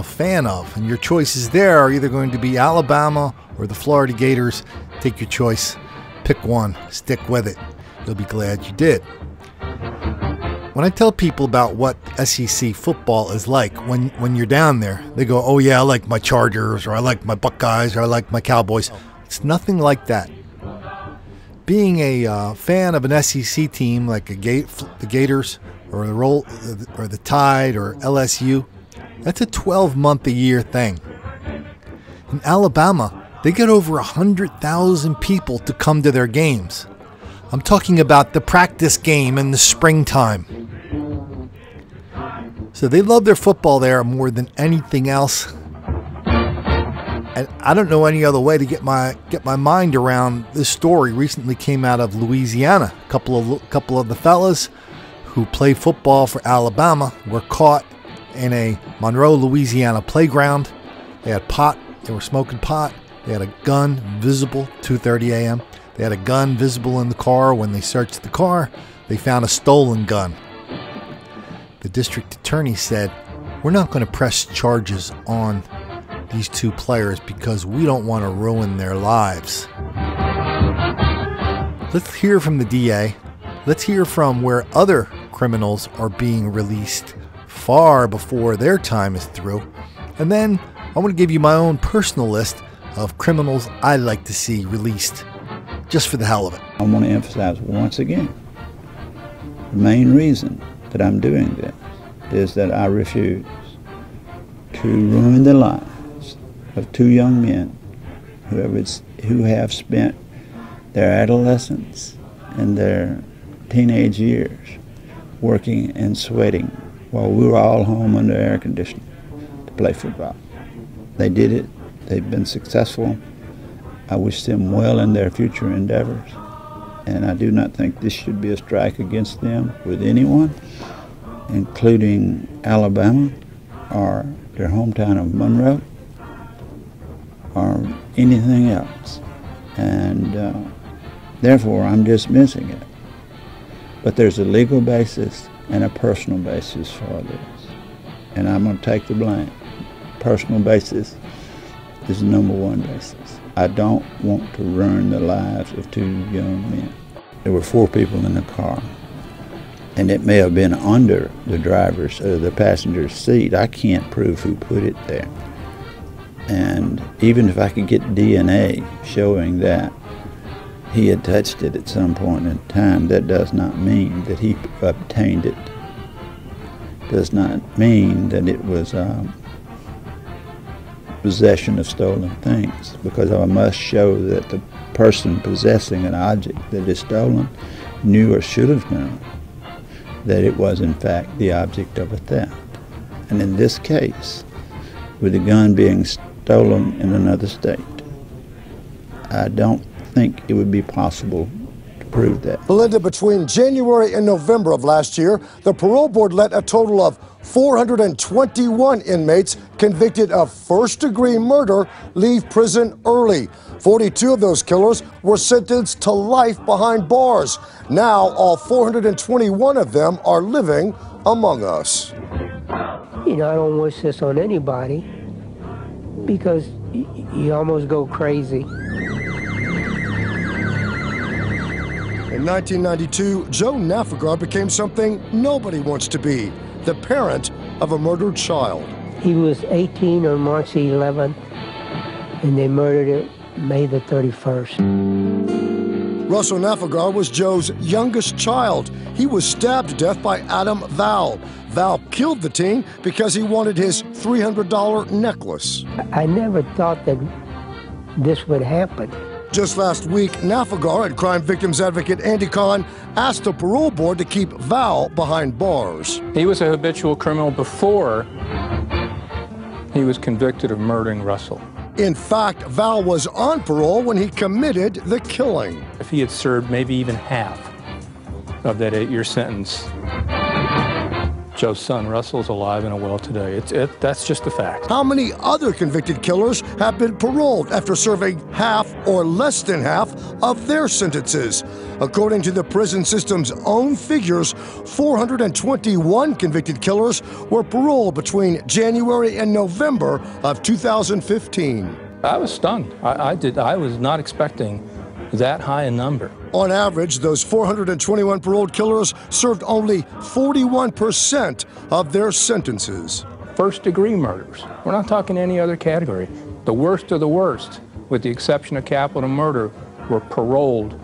a fan of, and your choices there are either going to be Alabama or the Florida Gators. Take your choice, pick one, stick with it. You'll be glad you did. When I tell people about what SEC football is like when you're down there, they go, oh yeah, I like my Chargers, or I like my Buckeyes, or I like my Cowboys. It's nothing like that. Being a fan of an SEC team like the Gators or the Tide or LSU, that's a 12-month-a-year thing. In Alabama, they get over 100,000 people to come to their games. I'm talking about the practice game in the springtime. So they love their football there more than anything else. And I don't know any other way to get my mind around this story. Recently came out of Louisiana. A couple of the fellas who play football for Alabama were caught in a Monroe, Louisiana playground. They had pot. They were smoking pot. They had a gun visible, 2:30 a.m. They had a gun visible in the car. When they searched the car, they found a stolen gun. The district attorney said, we're not going to press charges on these two players because we don't want to ruin their lives. Let's hear from the DA. Let's hear from where other criminals are being released far before their time is through. And then I want to give you my own personal list of criminals I'd like to see released just for the hell of it. I want to emphasize once again, the main reason that I'm doing this is that I refuse to ruin the lives of two young men who have spent their adolescence and their teenage years working and sweating while we were all home under air conditioning to play football. They did it. They've been successful. I wish them well in their future endeavors, and I do not think this should be a strike against them with anyone, including Alabama or their hometown of Monroe or anything else. And therefore, I'm dismissing it. But there's a legal basis and a personal basis for this, and I'm going to take the blame. Personal basis is the number one basis. I don't want to ruin the lives of two young men. There were 4 people in the car, and it may have been under the passenger's seat. I can't prove who put it there. And even if I could get DNA showing that he had touched it at some point in time, that does not mean that he obtained it. Does not mean that it was possession of stolen things, because I must show that the person possessing an object that is stolen knew or should have known that it was in fact the object of a theft. And in this case, with the gun being stolen in another state, I don't think it would be possible to prove that. Belinda, between January and November of last year, the parole board let a total of 421 inmates convicted of first-degree murder leave prison early. 42 of those killers were sentenced to life behind bars. Now, all 421 of them are living among us. You know, I don't wish this on anybody because you almost go crazy. In 1992, Joe Nafagard became something nobody wants to be, the parent of a murdered child. He was 18 on March 11th, and they murdered him May the 31st. Russell Nafagard was Joe's youngest child. He was stabbed to death by Adam Val. Val killed the teen because he wanted his $300 necklace. I never thought that this would happen. Just last week, Nafagard and crime victims advocate Andy Kahn asked the parole board to keep Val behind bars. He was a habitual criminal before he was convicted of murdering Russell. In fact, Val was on parole when he committed the killing. If he had served maybe even half of that 8-year sentence, Joe's son Russell's alive and well today. That's just a fact. How many other convicted killers have been paroled after serving half or less than half of their sentences? According to the prison system's own figures, 421 convicted killers were paroled between January and November of 2015. I was stunned. I was not expecting that high a number. On average, those 421 paroled killers served only 41% of their sentences. First-degree murders. We're not talking any other category. The worst of the worst, with the exception of capital murder, were paroled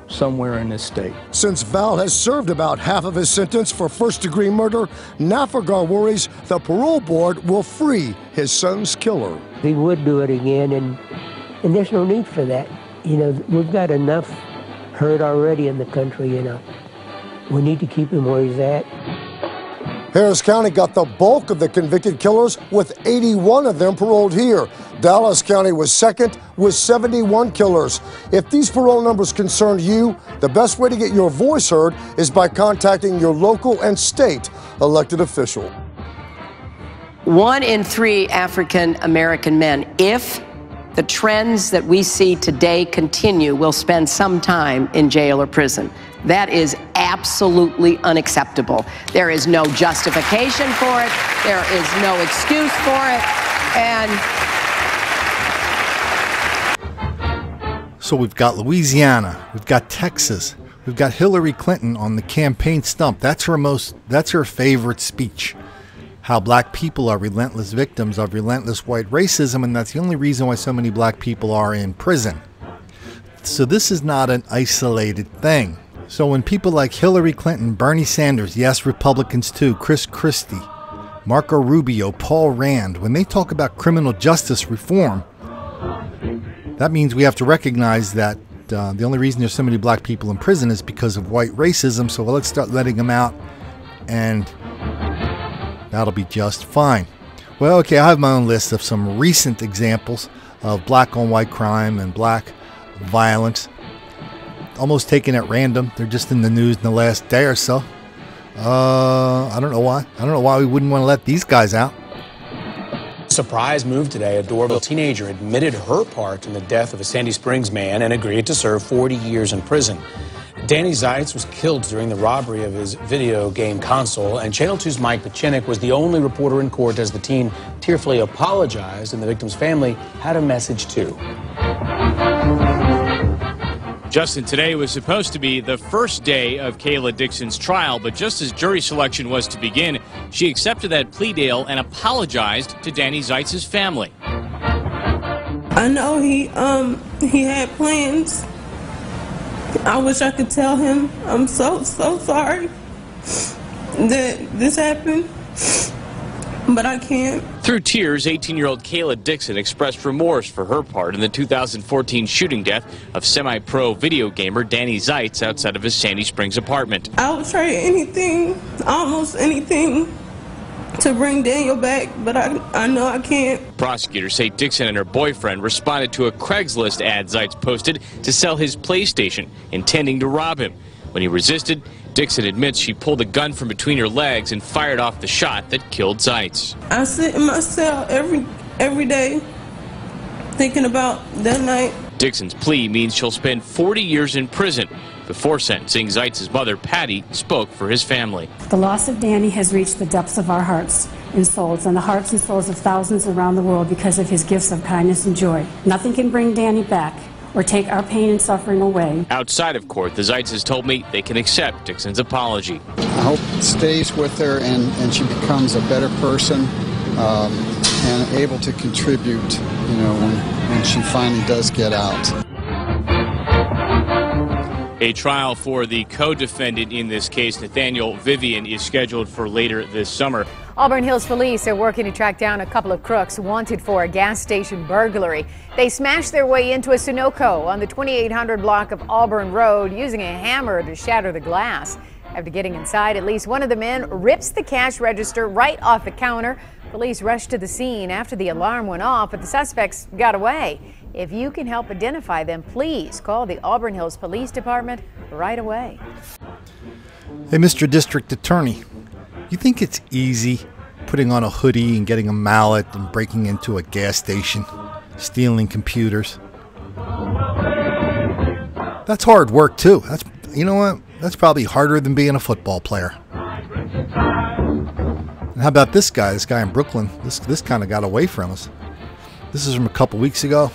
somewhere in this state. Since Val has served about half of his sentence for first-degree murder, Nafragar worries the parole board will free his son's killer. He would do it again, and there's no need for that. You know, we've got enough hurt already in the country, you know. We need to keep him where he's at. Harris County got the bulk of the convicted killers, with 81 of them paroled here. Dallas County was second with 71 killers. If these parole numbers concern you, the best way to get your voice heard is by contacting your local and state elected official. 1 in 3 African American men, if the trends that we see today continue, will spend some time in jail or prison. That is absolutely unacceptable. There is no justification for it. There is no excuse for it. So we've got Louisiana, we've got Texas, we've got Hillary Clinton on the campaign stump. That's her favorite speech. How black people are relentless victims of relentless white racism, and that's the only reason why so many black people are in prison. So this is not an isolated thing. So when people like Hillary Clinton, Bernie Sanders, yes, Republicans too, Chris Christie, Marco Rubio, Paul Rand, when they talk about criminal justice reform, that means we have to recognize that the only reason there's so many black people in prison is because of white racism. So let's start letting them out, and that'll be just fine. Well, okay, I have my own list of some recent examples of black on white crime and black violence. Almost taken at random. They're just in the news in the last day or so. I don't know why. I don't know why we wouldn't want to let these guys out. Surprise move today. A Doraville teenager admitted her part in the death of a Sandy Springs man and agreed to serve 40 years in prison. Danny Zeitz was killed during the robbery of his video game console, and Channel 2's Mike Pachinik was the only reporter in court as the teen tearfully apologized, and the victim's family had a message too. Justin, today was supposed to be the first day of Kayla Dixon's trial, but just as jury selection was to begin, she accepted that plea deal and apologized to Danny Zeitz's family. I know he had plans. I wish I could tell him I'm so sorry that this happened, but I can't. Through tears, 18-year-old Kayla Dixon expressed remorse for her part in the 2014 shooting death of semi-pro video gamer Danny Zeitz outside of his Sandy Springs apartment. I would trade anything, almost anything, to bring Daniel back, but I know I can't. Prosecutors say Dixon and her boyfriend responded to a Craigslist ad Zeitz posted to sell his PlayStation, intending to rob him. When he resisted, Dixon admits she pulled a gun from between her legs and fired off the shot that killed Zeitz. I sit in my cell every day thinking about that night. Dixon's plea means she'll spend 40 years in prison. Before sentencing, Zeitz's mother, Patty, spoke for his family. The loss of Danny has reached the depths of our hearts and souls, and the hearts and souls of thousands around the world because of his gifts of kindness and joy. Nothing can bring Danny back or take our pain and suffering away. Outside of court, the Zeitzes told me they can accept Dixon's apology. I hope it stays with her and she becomes a better person and able to contribute, when she finally does get out. A trial for the co-defendant in this case, Nathaniel Vivian, is scheduled for later this summer. Auburn Hills police are working to track down a couple of crooks wanted for a gas station burglary. They smashed their way into a Sunoco on the 2800 block of Auburn Road using a hammer to shatter the glass. After getting inside, at least one of the men rips the cash register right off the counter. Police rushed to the scene after the alarm went off, but the suspects got away. If you can help identify them, please call the Auburn Hills Police Department right away. Hey, Mr. District Attorney, You think it's easy putting on a hoodie and getting a mallet and breaking into a gas station, stealing computers? That's hard work too. You know what? That's probably harder than being a football player. And how about this guy? This guy in Brooklyn. This kind of got away from us. This is from a couple weeks ago.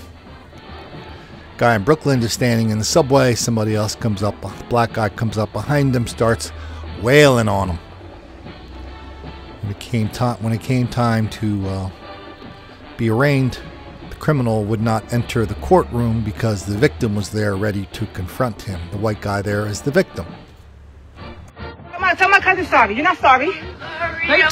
Guy in Brooklyn just standing in the subway. Somebody else comes up. A black guy comes up behind him, starts wailing on him. When it came time to be arraigned, the criminal would not enter the courtroom because the victim was there ready to confront him. The white guy there is the victim. Tell my cousin sorry. You're not sorry. Hey.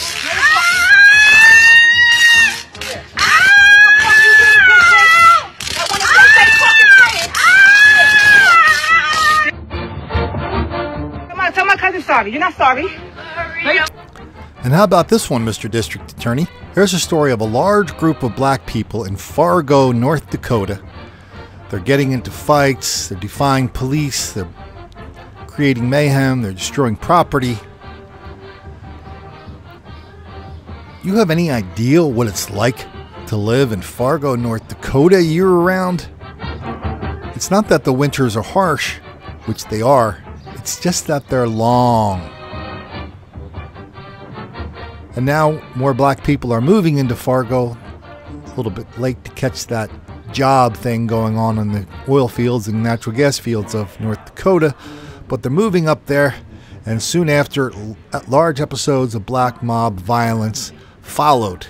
Tell my cousin sorry. You're not sorry. Hey. And how about this one, Mr. District Attorney? Here's a story of a large group of black people in Fargo, North Dakota. They're getting into fights, they're defying police, they're creating mayhem, they're destroying property. You have any idea what it's like to live in Fargo, North Dakota year-round? It's not that the winters are harsh, which they are, it's just that they're long. And now more black people are moving into Fargo, a little bit late to catch that job thing going on in the oil fields and natural gas fields of North Dakota, but they're moving up there, and soon after, large episodes of black mob violence followed.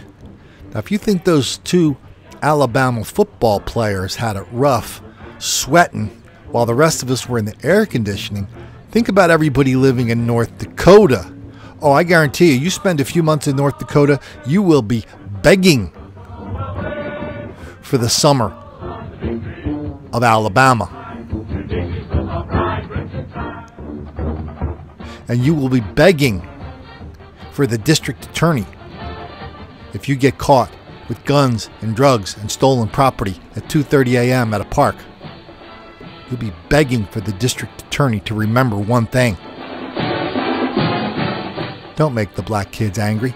Now, if you think those two Alabama football players had it rough, sweating, while the rest of us were in the air conditioning, think about everybody living in North Dakota. Oh, I guarantee you spend a few months in North Dakota, you will be begging for the summer of Alabama. And you will be begging for the district attorney if you get caught with guns and drugs and stolen property at 2:30 a.m. at a park. You'll be begging for the district attorney to remember one thing. Don't make the black kids angry.